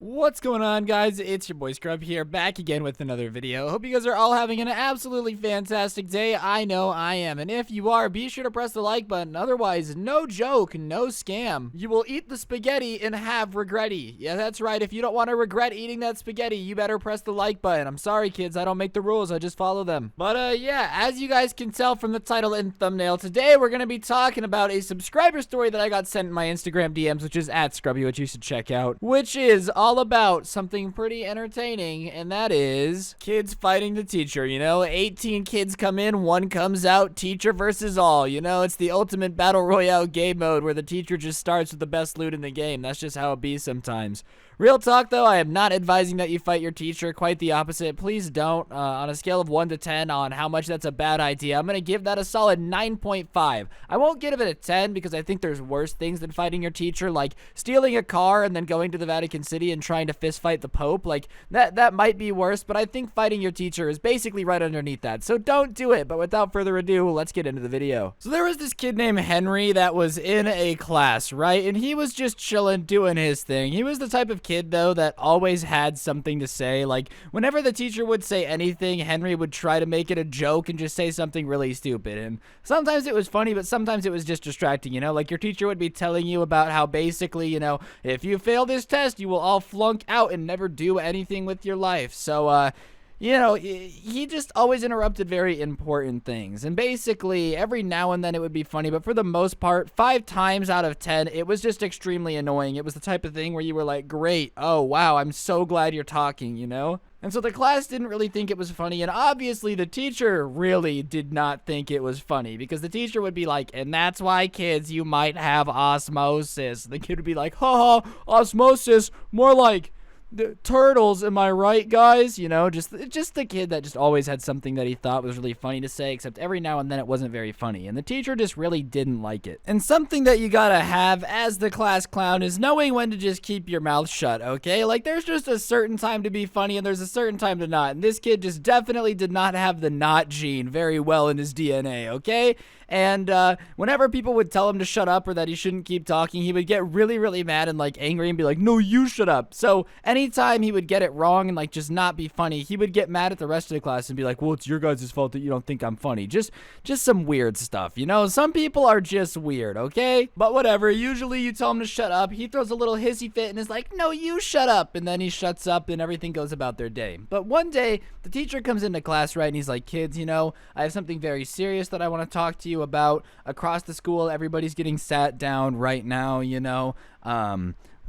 What's going on, guys? It's your boy Scrub here, back again with another video. Hope you guys are all having an absolutely fantastic day. I know I am, and if you are, be sure to press the like button. Otherwise, no joke, no scam. You will eat the spaghetti and have regretty. Yeah, that's right. If you don't want to regret eating that spaghetti, you better press the like button. I'm sorry, kids. I don't make the rules. I just follow them. But, yeah, as you guys can tell from the title and thumbnail, today we're going to be talking about a subscriber story that I got sent in my Instagram DMs, which is @Scrubby, which you should check out, which is all about something pretty entertaining, and that is kids fighting the teacher. 18 kids come in, one comes out, teacher versus all. It's the ultimate battle royale game mode where the teacher just starts with the best loot in the game. That's just how it be sometimes. Real talk, though, I am not advising that you fight your teacher. Quite the opposite. Please don't. On a scale of 1 to 10 on how much that's a bad idea, I'm going to give that a solid 9.5. I won't give it a 10 because I think there's worse things than fighting your teacher, like stealing a car and then going to the Vatican City and trying to fist fight the Pope. Like, that might be worse, but I think fighting your teacher is basically right underneath that. So don't do it. But without further ado, let's get into the video. So there was this kid named Henry that was in a class, right? And he was just chilling, doing his thing. He was the type of kid, though, that always had something to say. Like, whenever the teacher would say anything, Henry would try to make it a joke and just say something really stupid. And sometimes it was funny, but sometimes it was just distracting, Like, your teacher would be telling you about how basically, if you fail this test, you will all flunk out and never do anything with your life. So, he just always interrupted very important things. And basically, every now and then it would be funny, but for the most part, 5 times out of 10, it was just extremely annoying. It was the type of thing where you were like, great, oh, wow, I'm so glad you're talking, And so the class didn't really think it was funny, and obviously the teacher really did not think it was funny, because the teacher would be like, and that's why, kids, you might have osmosis. The kid would be like, haha, osmosis, more like the turtles, am I right, guys? Just the kid that just always had something that he thought was really funny to say, except every now and then it wasn't very funny, and the teacher just really didn't like it. And something that you gotta have as the class clown is knowing when to just keep your mouth shut, okay? Like, there's just a certain time to be funny, and there's a certain time to not, and this kid just definitely did not have the not gene very well in his DNA, okay? And whenever people would tell him to shut up or that he shouldn't keep talking, he would get really, really mad and like angry and be like, no, you shut up. So anytime he would get it wrong and like just not be funny, he would get mad at the rest of the class and be like, well, it's your guys' fault that you don't think I'm funny. Just some weird stuff, Some people are just weird, okay? But whatever, usually you tell him to shut up, he throws a little hissy fit and is like, no, you shut up. And then he shuts up and everything goes about their day. But one day, the teacher comes into class, right, and he's like, kids, I have something very serious that I want to talk to you about. Across the school, everybody's getting sat down right now,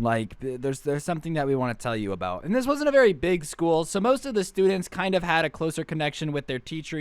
like, there's something that we want to tell you about. And this wasn't a very big school, so most of the students kind of had a closer connection with their teacher,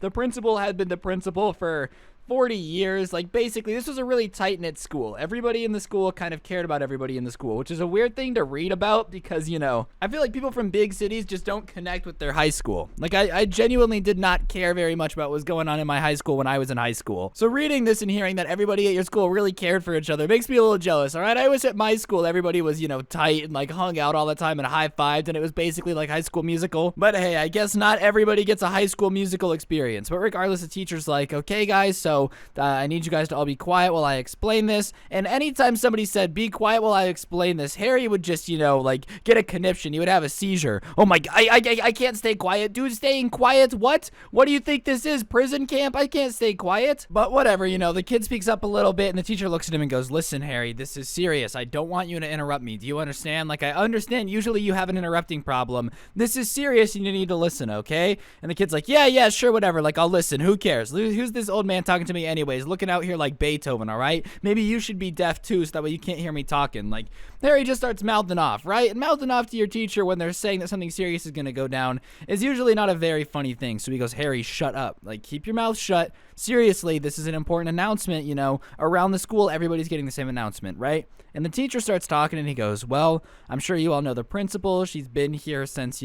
The principal had been the principal for 40 years. Like, basically, this was a really tight-knit school. Everybody in the school kind of cared about everybody in the school, which is a weird thing to read about because, I feel like people from big cities just don't connect with their high school. Like, I genuinely did not care very much about what was going on in my high school when I was in high school. So reading this and hearing that everybody at your school really cared for each other makes me a little jealous, all right? I wish at my school everybody was, tight and, like, hung out all the time and high-fived, and it was basically like High School Musical. But, hey, I guess not everybody gets a High School Musical experience. But regardless, the teacher's like, okay, guys, so I need you guys to all be quiet while I explain this. And anytime somebody said, be quiet while I explain this, Harry would just, like, get a conniption. He would have a seizure. Oh my God, I can't stay quiet. Dude, staying quiet? What? What do you think this is? Prison camp? I can't stay quiet. But whatever, the kid speaks up a little bit and the teacher looks at him and goes, listen, Harry, this is serious. I don't want you to interrupt me. Do you understand? Like, I understand usually you have an interrupting problem. This is serious and you need to listen, okay? And the kid's like, yeah, sure, whatever. Like, I'll listen. Who cares? Who's this old man talking to me anyways? Looking out here like Beethoven, all right? Maybe you should be deaf too, so that way you can't hear me talking. Like, Harry just starts mouthing off, right? And mouthing off to your teacher when they're saying that something serious is going to go down is usually not a very funny thing. So he goes, Harry, shut up. Like, keep your mouth shut. Seriously, this is an important announcement, Around the school, everybody's getting the same announcement, right? And the teacher starts talking and he goes, well, I'm sure you all know the principal. She's been here since,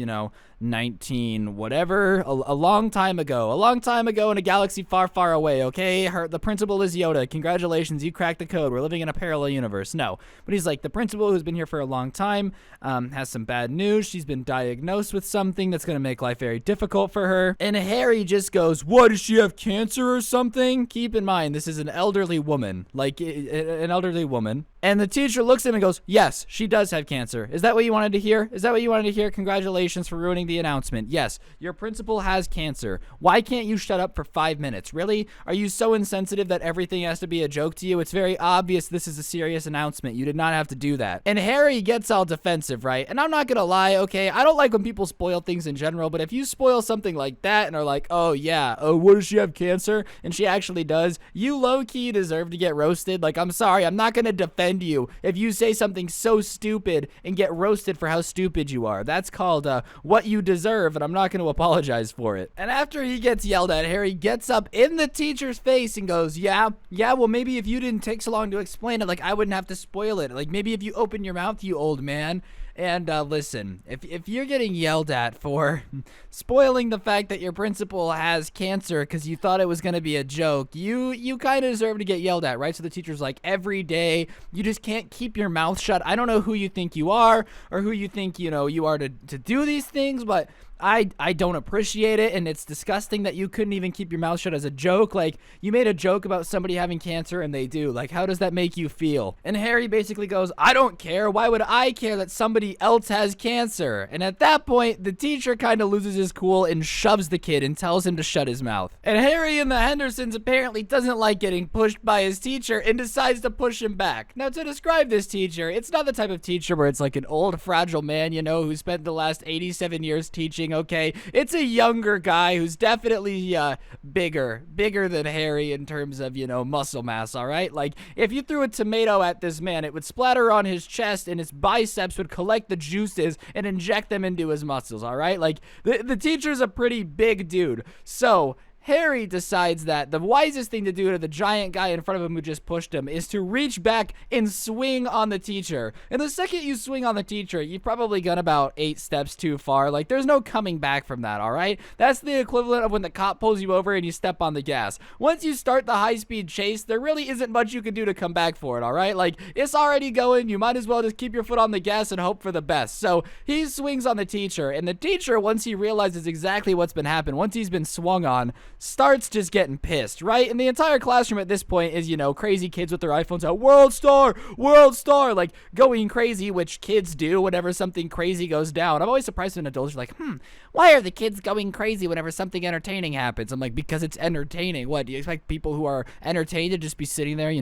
19 whatever, a long time ago in a galaxy far, far away, okay? The principal is Yoda. Congratulations, you cracked the code. We're living in a parallel universe. No. But he's like, the principal who's been here for a long time has some bad news. She's been diagnosed with something that's going to make life very difficult for her. And Harry just goes, what, does she have cancer or something? Keep in mind, this is an elderly woman, like an elderly woman. And the teacher looks at him and goes, yes, she does have cancer. Is that what you wanted to hear? Is that what you wanted to hear? Congratulations for ruining the announcement. Yes, your principal has cancer. Why can't you shut up for 5 minutes? Really? Are you so insensitive that everything has to be a joke to you? It's very obvious this is a serious announcement. You did not have to do that. And Harry gets all defensive, right? And I'm not gonna lie, okay? I don't like when people spoil things in general, but if you spoil something like that and are like, oh yeah, oh, what does she have cancer? And she actually does, you low-key deserve to get roasted. Like, I'm sorry, I'm not gonna defend you if you say something so stupid and get roasted for how stupid you are. That's called what you deserve, and I'm not gonna apologize for it. And after he gets yelled at, Harry gets up in the teacher's face and goes, yeah, well, maybe if you didn't take so long to explain it, like, I wouldn't have to spoil it. Like, maybe if you open your mouth, you old man. And listen, if you're getting yelled at for spoiling the fact that your principal has cancer because you thought it was going to be a joke, you kind of deserve to get yelled at, right? So the teacher's like, every day, you just can't keep your mouth shut. I don't know who you think you are or who you think, you are to do these things, but I don't appreciate it, and it's disgusting that you couldn't even keep your mouth shut as a joke. Like, you made a joke about somebody having cancer and they do. Like, how does that make you feel? And Harry basically goes, I don't care. Why would I care that somebody else has cancer? And at that point, the teacher kind of loses his cool and shoves the kid and tells him to shut his mouth. And Harry and the Hendersons apparently doesn't like getting pushed by his teacher and decides to push him back. Now, to describe this teacher, it's not the type of teacher where it's like an old, fragile man, who spent the last 87 years teaching. Okay, it's a younger guy who's definitely bigger than Harry in terms of muscle mass. All right, like if you threw a tomato at this man, it would splatter on his chest and his biceps would collect the juices and inject them into his muscles. All right, like the teacher's a pretty big dude, so Harry decides that the wisest thing to do to the giant guy in front of him who just pushed him is to reach back and swing on the teacher. And the second you swing on the teacher, you've probably gone about 8 steps too far. Like, there's no coming back from that, all right? That's the equivalent of when the cop pulls you over and you step on the gas. Once you start the high-speed chase, there really isn't much you can do to come back for it, all right? Like, it's already going. You might as well just keep your foot on the gas and hope for the best. So he swings on the teacher, and the teacher, once he realizes exactly what's been happening, once he's been swung on, starts just getting pissed, right? And the entire classroom at this point is, crazy kids with their iPhones out, world star, like going crazy, which kids do whenever something crazy goes down. I'm always surprised when adults are like, why are the kids going crazy whenever something entertaining happens? I'm like, because it's entertaining. What, do you expect people who are entertained to just be sitting there,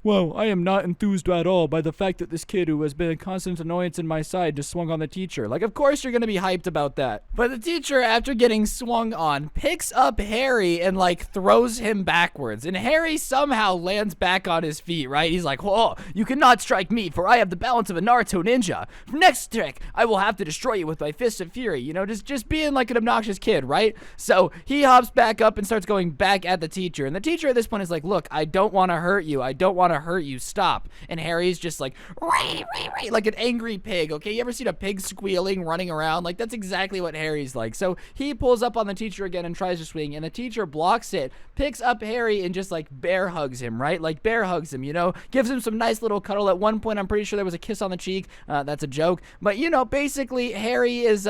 Well, I am not enthused at all by the fact that this kid who has been a constant annoyance in my side just swung on the teacher. Like, of course you're gonna be hyped about that. But the teacher, after getting swung on, picks up Harry and, throws him backwards. And Harry somehow lands back on his feet, right? He's like, whoa, you cannot strike me, for I have the balance of a Naruto ninja. For next trick, I will have to destroy you with my fist of fury. Just being like an obnoxious kid, right? So he hops back up and starts going back at the teacher. And the teacher at this point is like, look, I don't want to hurt you. I don't want to hurt you, stop. And Harry's just like an angry pig. Okay, you ever seen a pig squealing running around? Like, that's exactly what Harry's like. So he pulls up on the teacher again and tries to swing, and the teacher blocks it, picks up Harry and just bear hugs him, right? Like, bear hugs him, gives him some nice little cuddle. At one point, I'm pretty sure there was a kiss on the cheek. That's a joke, but basically Harry is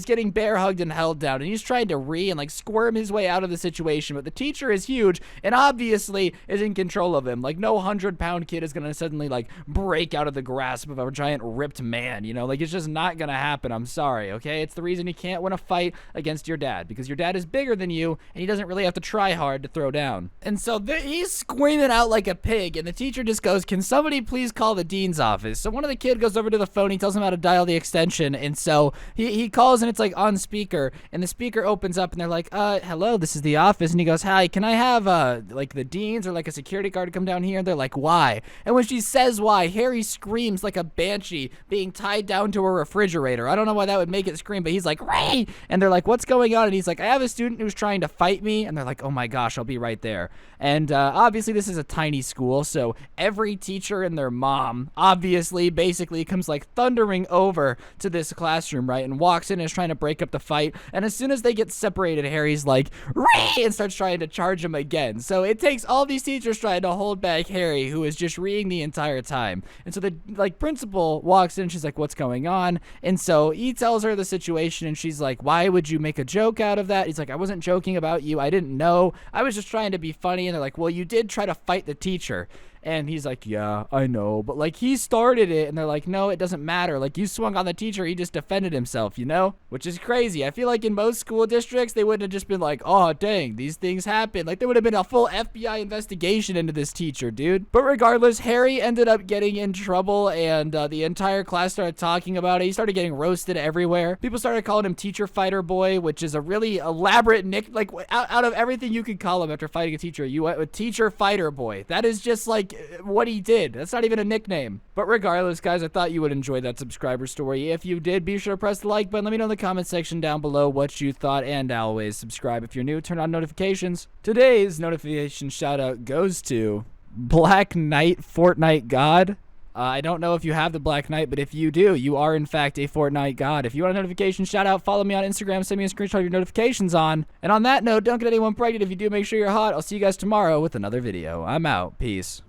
getting bear hugged and held down, and he's trying to and squirm his way out of the situation, but the teacher is huge and obviously is in control of him. Like, no 100-pound kid is gonna suddenly break out of the grasp of a giant ripped man, it's just not gonna happen. I'm sorry, okay? It's the reason you can't win a fight against your dad, because your dad is bigger than you and he doesn't really have to try hard to throw down. And so he's screaming out like a pig, and the teacher just goes, can somebody please call the dean's office? So one of the kid goes over to the phone, he tells him how to dial the extension, and so he calls, and it's on speaker, and the speaker opens up and they're like, hello, this is the office. And he goes, hi, can I have the deans or a security guard come down here? And they're like, why? And when she says why, Harry screams like a banshee being tied down to a refrigerator. I don't know why that would make it scream, but he's like, Ray! And they're like, what's going on? And he's like, I have a student who's trying to fight me. And they're like, oh my gosh, I'll be right there. And obviously this is a tiny school, so every teacher and their mom obviously basically comes thundering over to this classroom, right, and walks in and is trying to break up the fight. And as soon as they get separated, Harry's like, Ray! And starts trying to charge him again. So it takes all these teachers trying to hold back Harry, who is just reading the entire time. And so the principal walks in and she's like, what's going on? And so he tells her the situation and she's like, why would you make a joke out of that? He's like, I wasn't joking about you. I didn't know. I was just trying to be funny. And they're like, well, you did try to fight the teacher. And he's like, yeah, I know. But, like, he started it, and they're like, no, it doesn't matter. Like, you swung on the teacher, he just defended himself, you know? Which is crazy. I feel like in most school districts, they wouldn't have just been like, oh, dang, these things happen. Like, there would have been a full FBI investigation into this teacher, dude. But regardless, Harry ended up getting in trouble, and the entire class started talking about it. He started getting roasted everywhere. People started calling him Teacher Fighter Boy, which is a really elaborate nick. Like, out of everything you could call him after fighting a teacher, you went with Teacher Fighter Boy. That is just, like, what he did. That's not even a nickname. But regardless, guys, I thought you would enjoy that subscriber story. If you did, be sure to press the like button. Let me know in the comment section down below what you thought, and always subscribe if you're new. Turn on notifications. Today's notification shout out goes to Black Knight Fortnite God. I don't know if you have the Black Knight, but if you do, you are in fact a Fortnite god. If you want a notification shout out, follow me on Instagram, send me a screenshot of your notifications on. And on that note, don't get anyone pregnant. If you do, make sure you're hot. I'll see you guys tomorrow with another video. I'm out. Peace.